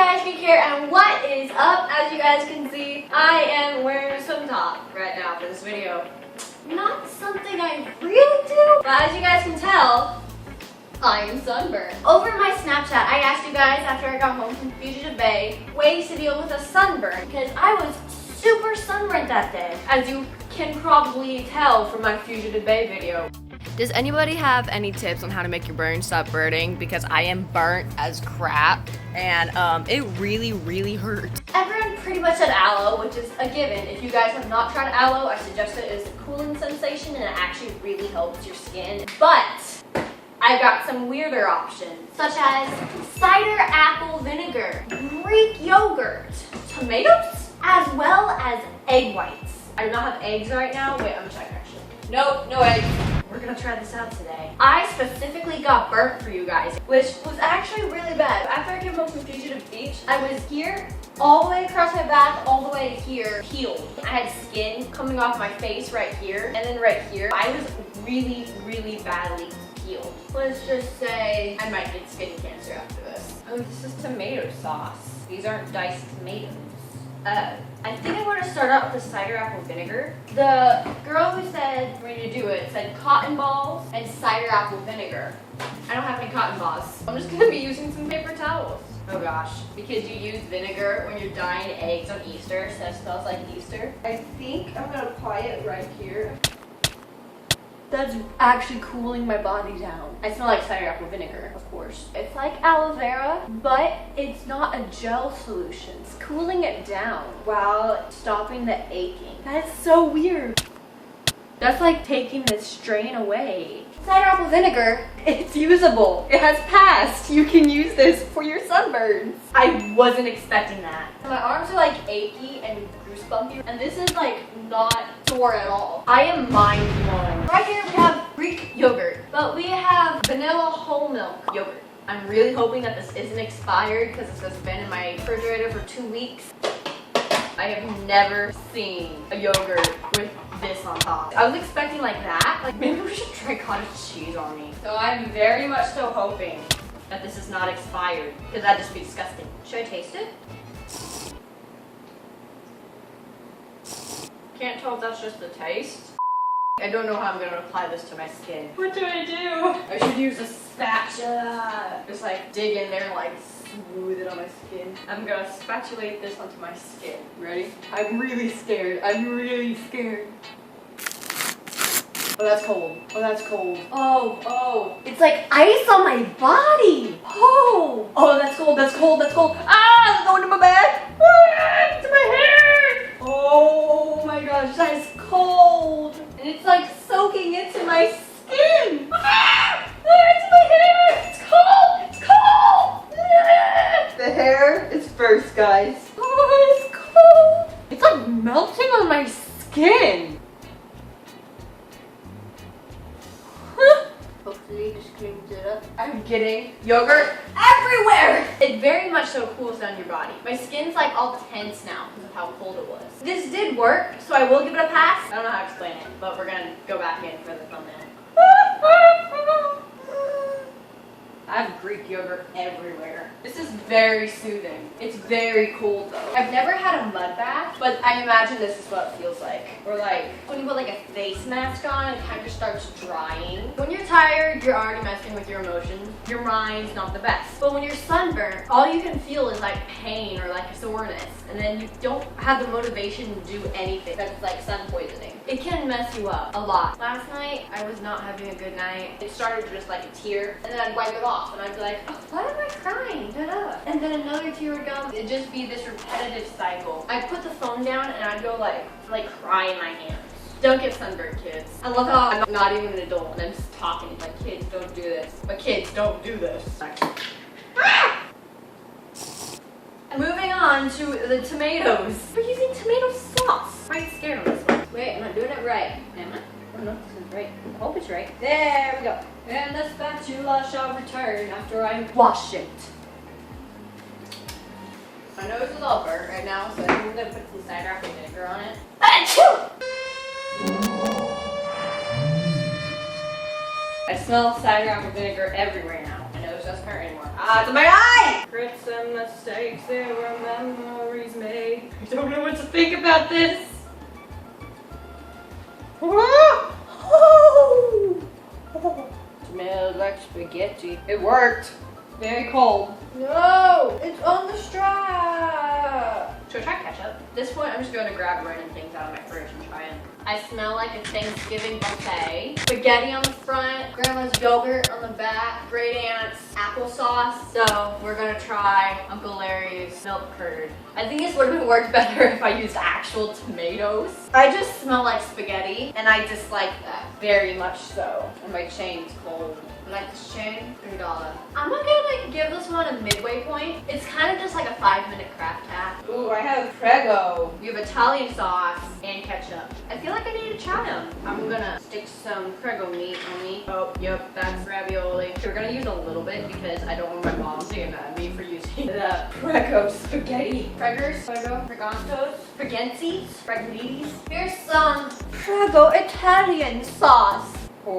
guys, Nick here, and what is up? As you guys can see, I am wearing a swim top right now for this video. Not something I really do, but as you guys can tell, I am sunburned. Over my Snapchat, I asked you guys after I got home from Fugitive Bay ways to deal with a sunburn because I was super sunburned that day, as you can probably tell from my Fugitive Bay video. Does anybody have any tips on how to make your burn stop burning? Because I am burnt as crap and it really hurts. Everyone pretty much said aloe, which is a given. If you guys have not tried aloe, I suggest it. It's a cooling sensation and it actually really helps your skin. But I've got some weirder options, such as cider apple vinegar, Greek yogurt, tomatoes, as well as egg whites. I do not have eggs right now. Wait, I'm gonna check actually. Nope, no eggs. We're gonna try this out today. I specifically got burnt for you guys, which was actually really bad. After I came home from Fugitive Beach, I was here, all the way across my back, all the way here, peeled. I had skin coming off my face right here, and then right here. I was really badly peeled. Let's just say I might get skin cancer after this. Oh, this is tomato sauce. These aren't diced tomatoes. I think I want to start out with the cider apple vinegar. The girl who said for me to do it said cotton balls and cider apple vinegar. I don't have any cotton balls. I'm just going to be using some paper towels. Oh gosh, because you use vinegar when you're dyeing eggs on Easter, so it smells like Easter. I think I'm going to apply it right here. That's actually cooling my body down. I smell like cider apple vinegar, of course. It's like aloe vera, but it's not a gel solution. It's cooling it down while stopping the aching. That's so weird. That's like taking the strain away. Cider apple vinegar, it's usable. It has passed. You can use this for your sunburns. I wasn't expecting that. My arms are like achy and goosebumpy, and this is like not sore at all. I am mind blown. Right here we have Greek yogurt, but we have vanilla whole milk yogurt. I'm really hoping that this isn't expired because this has been in my refrigerator for 2 weeks. I have never seen a yogurt with this on top. I was expecting like that. Like maybe we should try cottage cheese on me. So I'm very much so hoping that this is not expired because that'd just be disgusting. Should I taste it? Can't tell if that's just the taste. I don't know how I'm gonna apply this to my skin. What do? I should use a spatula. Just like dig in there and like smooth it on my skin. I'm gonna spatulate this onto my skin. Ready? I'm really scared. Oh, that's cold. Oh, that's cold. Oh. It's like ice on my body. Oh, that's cold. Ah, it's going to my back. Ah, it's my hair. Oh my gosh, that is cold. And it's like soaking into my skin. Ah, it's my hair. It's cold. Ah. The hair is first, guys. Oh, it's cold. It's like melting on my skin. Hopefully just cleans it up. I'm getting yogurt everywhere. It very much so cools down your body. My skin's like all tense now because of how cold it was. This did work, so I will give it a pass. I don't know how to explain it, but we're gonna go back in for the thumbnail. I have Greek yogurt everywhere. This is very soothing. It's very cold though. I've never had a mud bath, but I imagine this is what it feels like. Or like when you put like a face mask on, it kind of starts drying. When you're tired, you're already messing with your emotions. Your mind's not the best. But when you're sunburned, all you can feel is like pain or like a soreness. And then you don't have the motivation to do anything. That's like sun poisoning. It can mess you up a lot. Last night, I was not having a good night. It started just like a tear, and then I'd wipe it off, and I'd be like, oh, why am I crying? Da-da. And then another tear would come. It'd just be this repetitive cycle. I'd put the phone down, and I'd go like cry in my hands. Don't get sunburned, kids. I love how I'm not even an adult, and I'm just talking like, kids, don't do this. But kids, don't do this. Ah! Moving on to the tomatoes. We're using tomato sauce. I'm quite scared on this one. Wait, am I doing it right? Am I? I don't know if this is right. I hope it's right. There we go. And the spatula shall return after I wash it. My nose is all burnt right now, so I think I'm gonna put some cider apple vinegar on it. Achoo! I smell cider apple vinegar everywhere now. My nose doesn't hurt anymore. Ah, it's in my eye! Regrets and mistakes mistakes, there were memories made. I don't know what to think about this. Smells like spaghetti. It worked. Very cold. No, it's on the strap. Should I try ketchup? At this point, I'm just going to grab random things out of my fridge and try them. I smell like a Thanksgiving buffet. Spaghetti on the front, grandma's yogurt on the back, great aunt's applesauce. So we're gonna try Uncle Larry's milk curd. I think this would have worked better if I used actual tomatoes. I just smell like spaghetti and I dislike that very much so. And my chain's cold. I like this chain, $3. I'm not gonna like give this one a midway point. It's kind of just like a 5-minute craft hack. Ooh, I have Prego. You have Italian sauce and ketchup. I feel like I need to try them. I'm gonna stick some Prego meat on me. Oh, yep, that's ravioli. We're gonna use a little bit because I don't want my mom to get mad at me for using the Prego spaghetti. Preggers, Prego, Pregantos, Spaghetti, Spaghettis. Here's some Prego Italian sauce. Oh.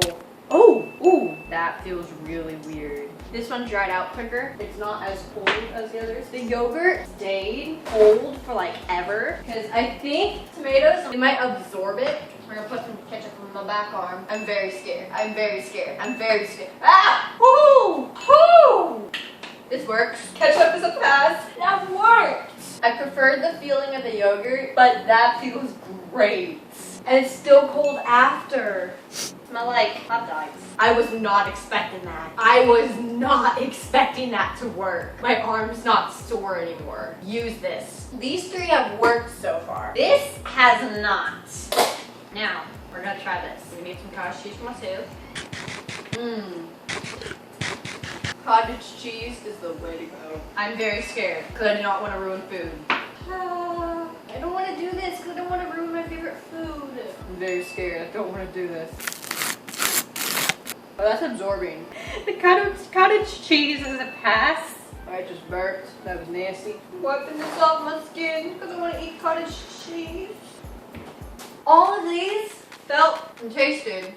Oh, ooh, that feels really weird. This one dried out quicker. It's not as cold as the others. The yogurt stayed cold for like ever because I think tomatoes, they might absorb it. We're gonna put some ketchup on my back arm. I'm very scared. I'm very scared. I'm very scared. Ah! Woo! Woo! This works. Ketchup is a pass. That worked. I preferred the feeling of the yogurt, but that feels great. And it's still cold after. Smell like hot dogs. I was not expecting that. I was not expecting that to work. My arm's not sore anymore. Use this. These 3 have worked so far. This has not. Now, we're gonna try this. We need some cottage cheese for my soup. Cottage cheese is the way to go. I'm very scared because I do not want to ruin food. I don't want to do this because I don't want to ruin my favorite food. I'm very scared. I don't want to do this. Oh, that's absorbing. The cottage cheese is a pass. I just burped. That was nasty. I'm wiping this off my skin because I want to eat cottage cheese. All of these felt and tasted.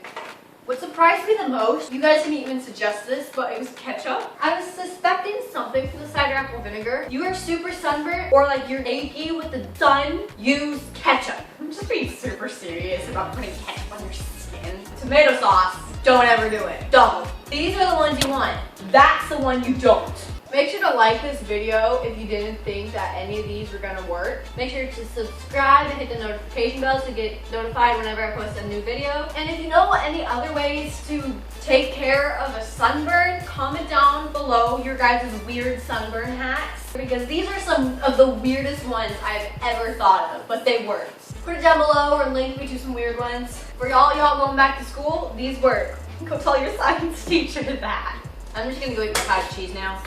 What surprised me the most, you guys didn't even suggest this, but it was ketchup. I was suspecting something from the cider apple vinegar. You are super sunburned or like you're achy with the sun, use ketchup. I'm just being super serious about putting ketchup on your skin. Tomato sauce, don't ever do it. Don't. These are the ones you want. That's the one you don't. Make sure to like this video if you didn't think that any of these were gonna work. Make sure to subscribe and hit the notification bell to get notified whenever I post a new video. And if you know any other ways to take care of a sunburn, comment down below your guys' weird sunburn hacks. Because these are some of the weirdest ones I've ever thought of, but they worked. Put it down below or link me to some weird ones. For y'all going back to school, these work. Go tell your science teacher that. I'm just gonna go eat the cottage cheese now.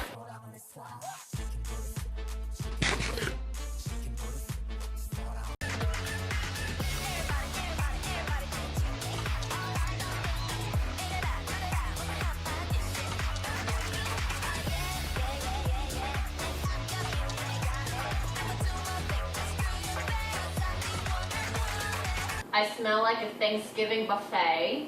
I smell like a Thanksgiving buffet.